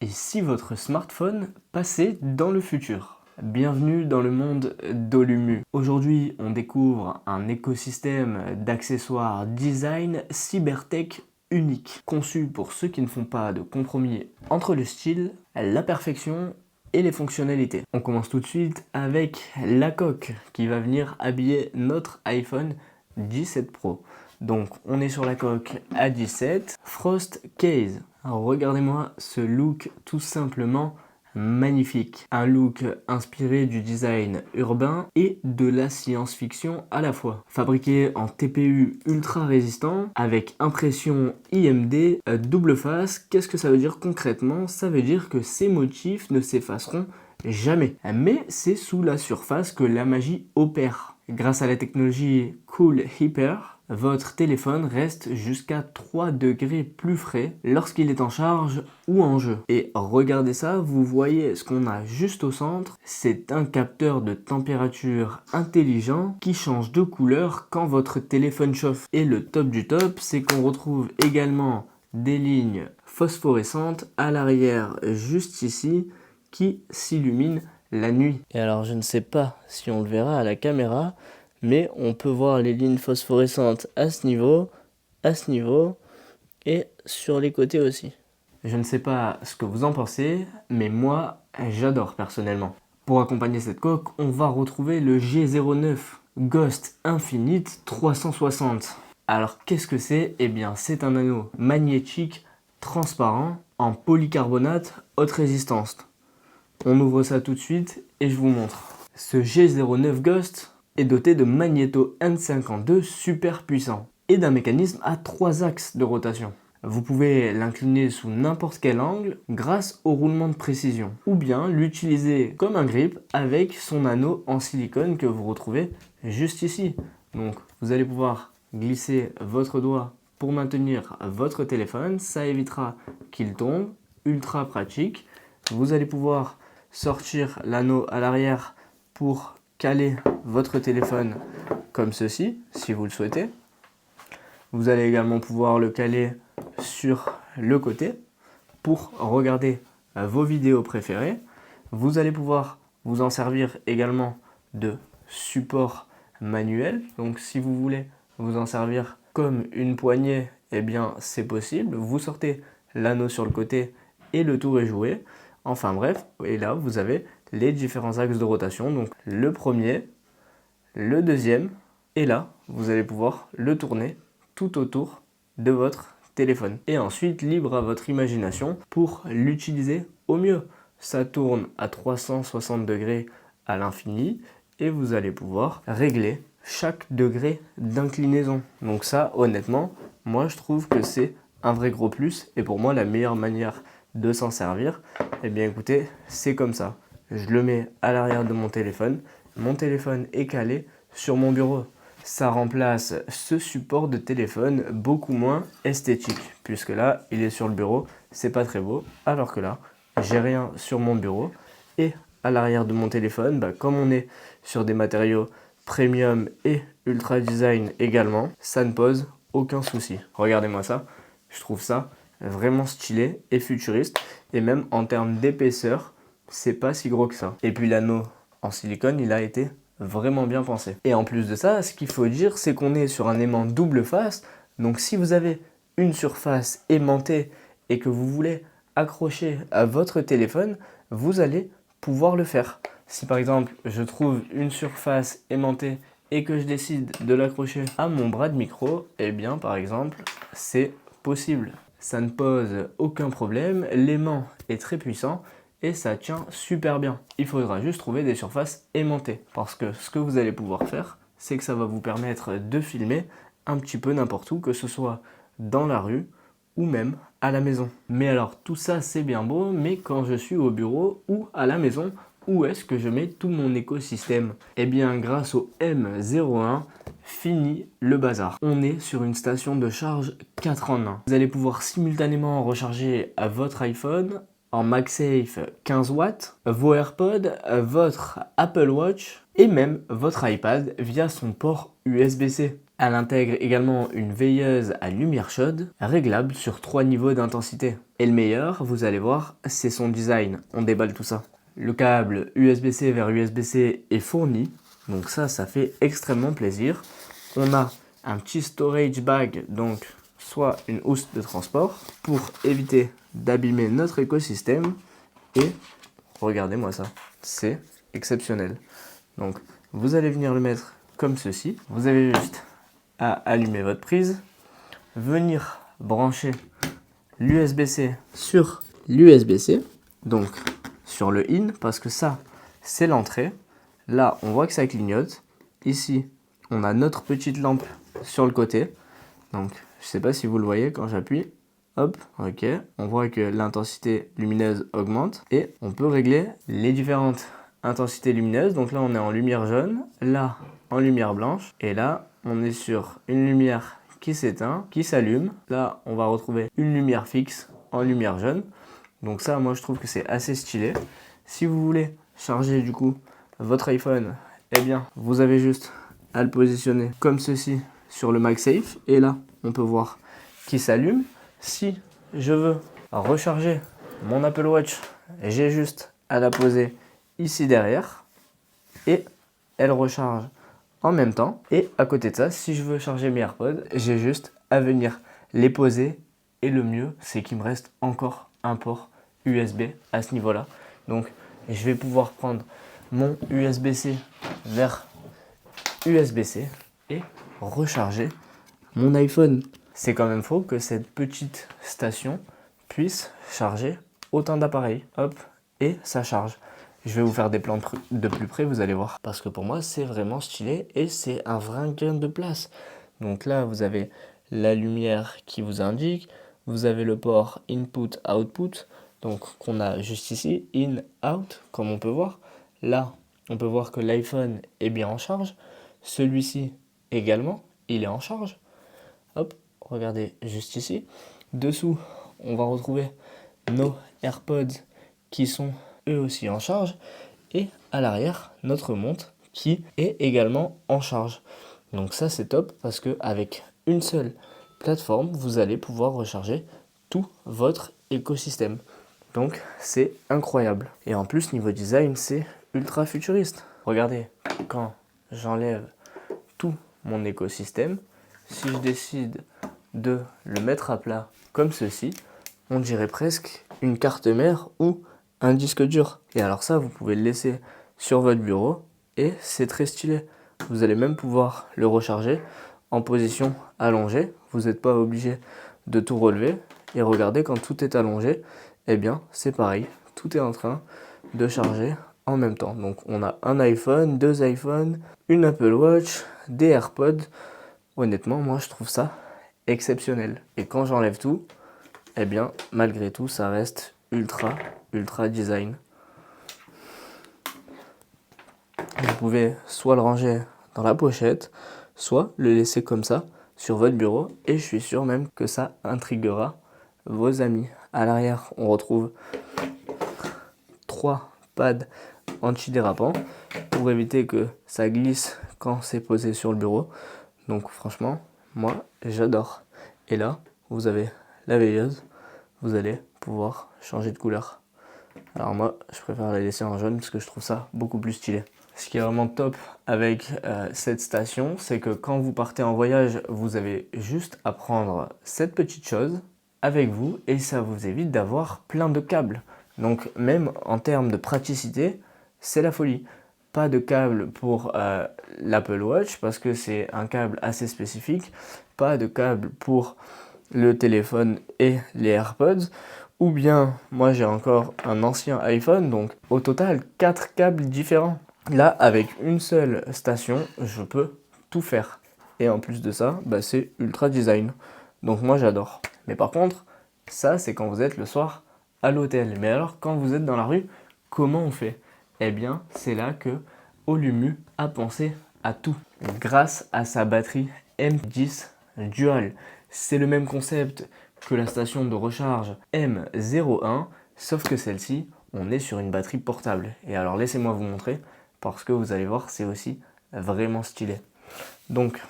Et si votre smartphone passait dans le futur? Bienvenue dans le monde d'Olumu. Aujourd'hui, on découvre un écosystème d'accessoires design cybertech unique, conçu pour ceux qui ne font pas de compromis entre le style, la perfection et les fonctionnalités. On commence tout de suite avec la coque qui va venir habiller notre iPhone 17 Pro. Donc on est sur la coque A17 Frost Case. Alors regardez-moi ce look tout simplement magnifique. Un look inspiré du design urbain et de la science-fiction à la fois. Fabriqué en TPU ultra résistant avec impression IMD double face. Qu'est-ce que ça veut dire concrètement? Ça veut dire que ces motifs ne s'effaceront jamais. Mais c'est sous la surface que la magie opère. Grâce à la technologie Cool Hyper, votre téléphone reste jusqu'à 3 degrés plus frais lorsqu'il est en charge ou en jeu. Et regardez ça, vous voyez ce qu'on a juste au centre, c'est un capteur de température intelligent qui change de couleur quand votre téléphone chauffe. Et le top du top, c'est qu'on retrouve également des lignes phosphorescentes à l'arrière juste ici qui s'illuminent la nuit. Et alors je ne sais pas si on le verra à la caméra, mais on peut voir les lignes phosphorescentes à ce niveau et sur les côtés aussi. Je ne sais pas ce que vous en pensez, mais moi j'adore personnellement. Pour accompagner cette coque, on va retrouver le G09 Ghost Infinite 360. Alors qu'est-ce que c'est? Eh bien c'est un anneau magnétique transparent en polycarbonate haute résistance. On ouvre ça tout de suite et je vous montre. Ce G09 Ghost est doté de magnéto N52 super puissant et d'un mécanisme à 3 axes de rotation. Vous pouvez l'incliner sous n'importe quel angle grâce au roulement de précision ou bien l'utiliser comme un grip avec son anneau en silicone que vous retrouvez juste ici. Donc vous allez pouvoir glisser votre doigt pour maintenir votre téléphone, ça évitera qu'il tombe, ultra pratique. Vous allez pouvoir sortir l'anneau à l'arrière pour caler votre téléphone comme ceci, si vous le souhaitez. Vous allez également pouvoir le caler sur le côté pour regarder vos vidéos préférées. Vous allez pouvoir vous en servir également de support manuel. Donc si vous voulez vous en servir comme une poignée, eh bien c'est possible. Vous sortez l'anneau sur le côté et le tour est joué. Enfin bref, et là vous avez les différents axes de rotation. Donc le premier, le deuxième, et là vous allez pouvoir le tourner tout autour de votre téléphone. Et ensuite, libre à votre imagination pour l'utiliser au mieux. Ça tourne à 360 degrés à l'infini et vous allez pouvoir régler chaque degré d'inclinaison. Donc ça, honnêtement, moi je trouve que c'est un vrai gros plus et pour moi la meilleure manière de s'en servir, eh bien écoutez, c'est comme ça. Je le mets à l'arrière de mon téléphone est calé sur mon bureau. Ça remplace ce support de téléphone beaucoup moins esthétique, puisque là, il est sur le bureau, c'est pas très beau, alors que là, j'ai rien sur mon bureau. Et à l'arrière de mon téléphone, comme on est sur des matériaux premium et ultra design également, ça ne pose aucun souci. Regardez-moi ça, je trouve ça vraiment stylé et futuriste, et même en termes d'épaisseur, c'est pas si gros que ça. Et puis l'anneau en silicone, il a été vraiment bien pensé. Et en plus de ça, ce qu'il faut dire, c'est qu'on est sur un aimant double face. Donc si vous avez une surface aimantée et que vous voulez accrocher à votre téléphone, vous allez pouvoir le faire. Si par exemple, je trouve une surface aimantée et que je décide de l'accrocher à mon bras de micro, eh bien par exemple, c'est possible. Ça ne pose aucun problème, l'aimant est très puissant et ça tient super bien. Il faudra juste trouver des surfaces aimantées parce que ce que vous allez pouvoir faire, c'est que ça va vous permettre de filmer un petit peu n'importe où, que ce soit dans la rue ou même à la maison. Mais alors tout ça c'est bien beau, mais quand je suis au bureau ou à la maison, où est-ce que je mets tout mon écosystème? Eh bien grâce au M01, fini le bazar. On est sur une station de charge 4 en 1. Vous allez pouvoir simultanément recharger à votre iPhone, en MagSafe 15 watts, vos AirPods, votre Apple Watch et même votre iPad via son port USB-C. Elle intègre également une veilleuse à lumière chaude, réglable sur 3 niveaux d'intensité. Et le meilleur, vous allez voir, c'est son design. On déballe tout ça. Le câble USB-C vers USB-C est fourni, donc ça fait extrêmement plaisir. On a un petit storage bag, donc soit une housse de transport, pour éviter d'abîmer notre écosystème. Et regardez-moi ça, c'est exceptionnel. Donc vous allez venir le mettre comme ceci. Vous avez juste à allumer votre prise, venir brancher l'USB-C sur l'USB-C, donc sur le in, parce que ça c'est l'entrée. Là on voit que ça clignote. Ici on a notre petite lampe sur le côté, donc je sais pas si vous le voyez quand j'appuie. Hop, ok, on voit que l'intensité lumineuse augmente et on peut régler les différentes intensités lumineuses. Donc là on est en lumière jaune, là en lumière blanche et là on est sur une lumière qui s'éteint, qui s'allume. Là on va retrouver une lumière fixe en lumière jaune. Donc ça moi je trouve que c'est assez stylé. Si vous voulez charger du coup votre iPhone, eh bien vous avez juste à le positionner comme ceci sur le MagSafe et là on peut voir qu'il s'allume. Si je veux recharger mon Apple Watch, j'ai juste à la poser ici derrière et elle recharge en même temps. Et à côté de ça, si je veux charger mes AirPods, j'ai juste à venir les poser et le mieux, c'est qu'il me reste encore un port USB à ce niveau-là. Donc, je vais pouvoir prendre mon USB-C vers USB-C et recharger mon iPhone. C'est quand même faux que cette petite station puisse charger autant d'appareils. Hop, et ça charge. Je vais vous faire des plans de plus près, vous allez voir. Parce que pour moi, c'est vraiment stylé et c'est un vrai gain de place. Donc là, vous avez la lumière qui vous indique. Vous avez le port input-output, donc qu'on a juste ici, in-out, comme on peut voir. Là, on peut voir que l'iPhone est bien en charge. Celui-ci également, il est en charge. Hop, regardez juste ici. Dessous, on va retrouver nos AirPods qui sont eux aussi en charge. Et à l'arrière, notre montre qui est également en charge. Donc ça c'est top parce qu'avec une seule plateforme, vous allez pouvoir recharger tout votre écosystème. Donc c'est incroyable. Et en plus, niveau design, c'est ultra futuriste. Regardez, quand j'enlève tout mon écosystème, si je décide de le mettre à plat comme ceci, on dirait presque une carte mère ou un disque dur. Et alors ça, vous pouvez le laisser sur votre bureau et c'est très stylé. Vous allez même pouvoir le recharger en position allongée. Vous n'êtes pas obligé de tout relever. Et regardez, quand tout est allongé, eh bien c'est pareil. Tout est en train de charger en même temps. Donc on a un iPhone, 2 iPhones, une Apple Watch, des AirPods. Honnêtement, moi je trouve ça exceptionnel. Et quand j'enlève tout, eh bien malgré tout, ça reste ultra design. Vous pouvez soit le ranger dans la pochette, soit le laisser comme ça sur votre bureau. Et je suis sûr même que ça intriguera vos amis. À l'arrière, on retrouve 3 pads antidérapants pour éviter que ça glisse quand c'est posé sur le bureau. Donc franchement, moi j'adore. Et là, vous avez la veilleuse, vous allez pouvoir changer de couleur. Alors moi, je préfère la laisser en jaune parce que je trouve ça beaucoup plus stylé. Ce qui est vraiment top avec cette station, c'est que quand vous partez en voyage, vous avez juste à prendre cette petite chose avec vous et ça vous évite d'avoir plein de câbles. Donc même en termes de praticité, c'est la folie. Pas de câble pour l'Apple Watch parce que c'est un câble assez spécifique. Pas de câble pour le téléphone et les AirPods. Ou bien, moi j'ai encore un ancien iPhone, donc au total 4 câbles différents. Là, avec une seule station, je peux tout faire. Et en plus de ça, c'est ultra design. Donc moi j'adore. Mais par contre, ça c'est quand vous êtes le soir à l'hôtel. Mais alors quand vous êtes dans la rue, comment on fait? Eh bien, c'est là que Olumu a pensé à tout. Grâce à sa batterie M10 Dual. C'est le même concept que la station de recharge M01, Sauf que celle-ci, on est sur une batterie portable. Et alors laissez-moi vous montrer, parce que vous allez voir, c'est aussi vraiment stylé. Donc,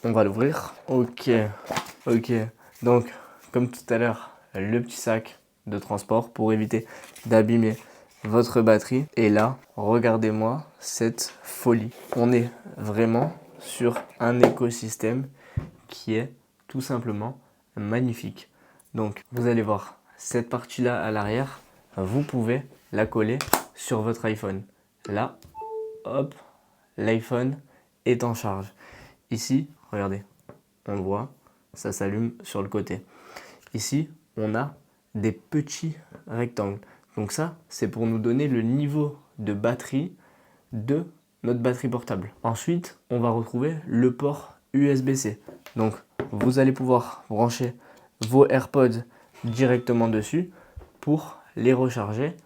on va l'ouvrir. Ok. Donc, comme tout à l'heure, le petit sac de transport pour éviter d'abîmer votre batterie. Et là, regardez-moi cette folie. On est vraiment sur un écosystème qui est tout simplement magnifique. Donc, vous allez voir, cette partie-là à l'arrière, vous pouvez la coller sur votre iPhone. Là, hop, l'iPhone est en charge. Ici, regardez, on le voit, ça s'allume sur le côté. Ici, on a des petits rectangles. Donc ça, c'est pour nous donner le niveau de batterie de notre batterie portable. Ensuite, on va retrouver le port USB-C. Donc, vous allez pouvoir brancher vos AirPods directement dessus pour les recharger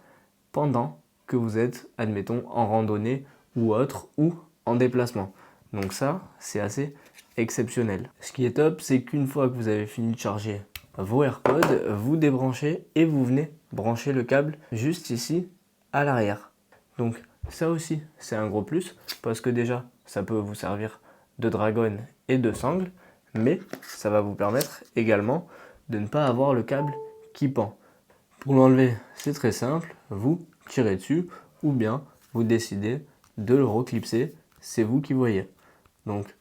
pendant que vous êtes, admettons, en randonnée ou autre, ou en déplacement. Donc ça, c'est assez exceptionnel. Ce qui est top, c'est qu'une fois que vous avez fini de charger vos AirPods, vous débranchez et vous venez brancher le câble juste ici à l'arrière. Donc ça aussi, c'est un gros plus parce que déjà, ça peut vous servir de dragonne et de sangle, mais ça va vous permettre également de ne pas avoir le câble qui pend. Pour l'enlever, c'est très simple, vous tirez dessus ou bien vous décidez de le reclipser, c'est vous qui voyez. Donc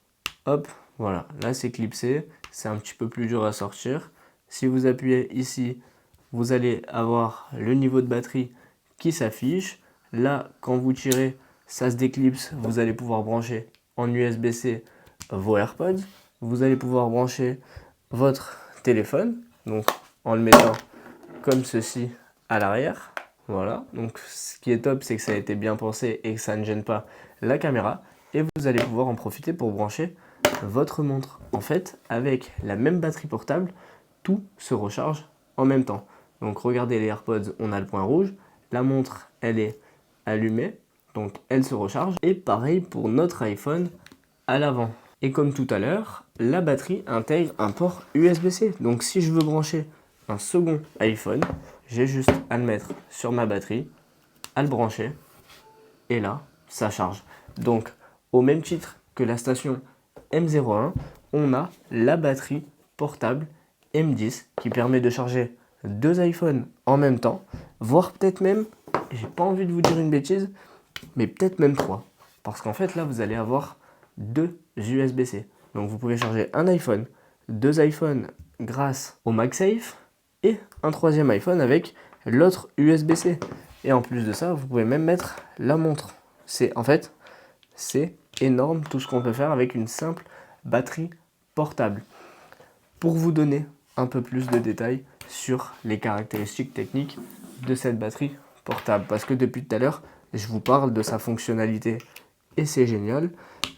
hop, voilà, là c'est clipsé, c'est un petit peu plus dur à sortir. Si vous appuyez ici, vous allez avoir le niveau de batterie qui s'affiche. Là, quand vous tirez, ça se déclipse, vous allez pouvoir brancher en USB-C vos AirPods. Vous allez pouvoir brancher votre téléphone, donc en le mettant comme ceci à l'arrière. Voilà, donc ce qui est top, c'est que ça a été bien pensé et que ça ne gêne pas la caméra. Et vous allez pouvoir en profiter pour brancher votre montre. En fait, avec la même batterie portable, tout se recharge en même temps. Donc regardez les AirPods, on a le point rouge. La montre, elle est allumée, donc elle se recharge. Et pareil pour notre iPhone à l'avant. Et comme tout à l'heure, la batterie intègre un port USB-C. Donc si je veux brancher un second iPhone, j'ai juste à le mettre sur ma batterie, à le brancher, et là, ça charge. Donc, au même titre que la station M01, on a la batterie portable M10 qui permet de charger deux iPhones en même temps, voire peut-être même, j'ai pas envie de vous dire une bêtise, mais peut-être même trois. Parce qu'en fait, là, vous allez avoir deux USB-C. Donc, vous pouvez charger un iPhone, deux iPhones grâce au MagSafe et un troisième iPhone avec l'autre USB-C. Et en plus de ça, vous pouvez même mettre la montre. En fait, c'est énorme tout ce qu'on peut faire avec une simple batterie portable. Pour vous donner un peu plus de détails sur les caractéristiques techniques de cette batterie portable. Parce que depuis tout à l'heure, je vous parle de sa fonctionnalité et c'est génial.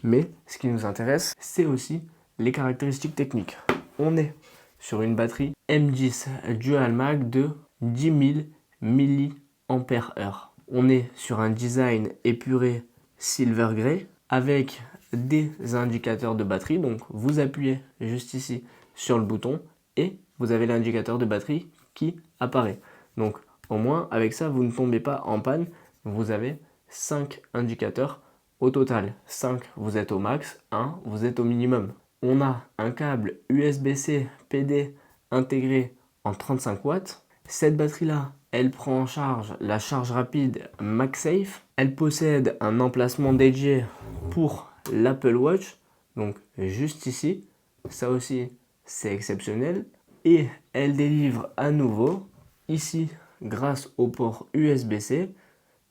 Mais ce qui nous intéresse, c'est aussi les caractéristiques techniques. On est sur une batterie M10 Dual Mag de 10 000 mAh. On est sur un design épuré silver grey avec des indicateurs de batterie. Donc vous appuyez juste ici sur le bouton et vous avez l'indicateur de batterie qui apparaît. Donc au moins avec ça vous ne tombez pas en panne. Vous avez 5 indicateurs au total. 5 vous êtes au max, 1 vous êtes au minimum. On a un câble USB-C PD intégré en 35 watts. Cette batterie-là, elle prend en charge la charge rapide MagSafe. Elle possède un emplacement dédié pour l'Apple Watch, donc juste ici. Ça aussi, c'est exceptionnel. Et elle délivre à nouveau, ici, grâce au port USB-C,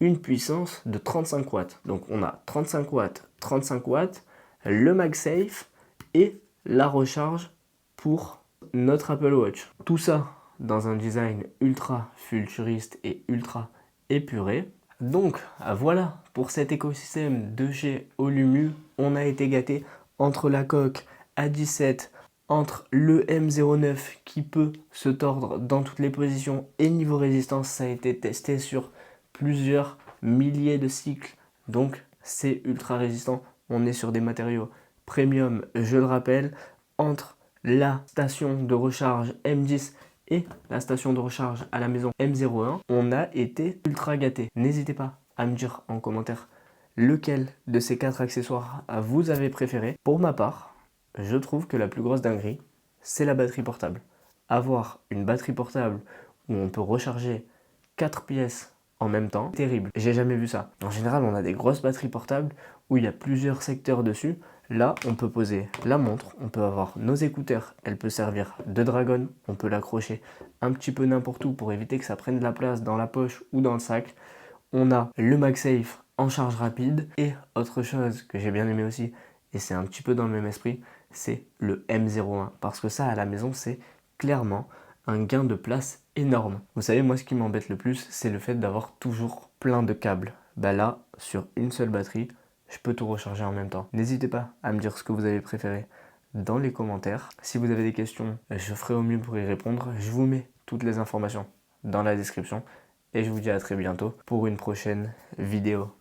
une puissance de 35 watts. Donc on a 35 watts, le MagSafe et la recharge pour notre Apple Watch. Tout ça dans un design ultra futuriste et ultra épuré. Donc voilà pour cet écosystème de chez Olumu. On a été gâté entre la coque A17, entre le M09 qui peut se tordre dans toutes les positions et niveau résistance, ça a été testé sur plusieurs milliers de cycles. Donc c'est ultra résistant. On est sur des matériaux premium, je le rappelle, entre la station de recharge M10 et la station de recharge à la maison M01, on a été ultra gâtés. N'hésitez pas à me dire en commentaire lequel de ces 4 accessoires vous avez préféré. Pour ma part, je trouve que la plus grosse dinguerie, c'est la batterie portable. Avoir une batterie portable où on peut recharger 4 pièces en même temps, terrible. J'ai jamais vu ça. En général, on a des grosses batteries portables où il y a plusieurs secteurs dessus. Là, on peut poser la montre, on peut avoir nos écouteurs, elle peut servir de dragonne, on peut l'accrocher un petit peu n'importe où pour éviter que ça prenne de la place dans la poche ou dans le sac. On a le MagSafe en charge rapide et autre chose que j'ai bien aimé aussi, et c'est un petit peu dans le même esprit, c'est le M01 parce que ça à la maison c'est clairement un gain de place énorme. Vous savez, moi ce qui m'embête le plus, c'est le fait d'avoir toujours plein de câbles. Bah là, sur une seule batterie, je peux tout recharger en même temps. N'hésitez pas à me dire ce que vous avez préféré dans les commentaires. Si vous avez des questions, je ferai au mieux pour y répondre. Je vous mets toutes les informations dans la description et je vous dis à très bientôt pour une prochaine vidéo.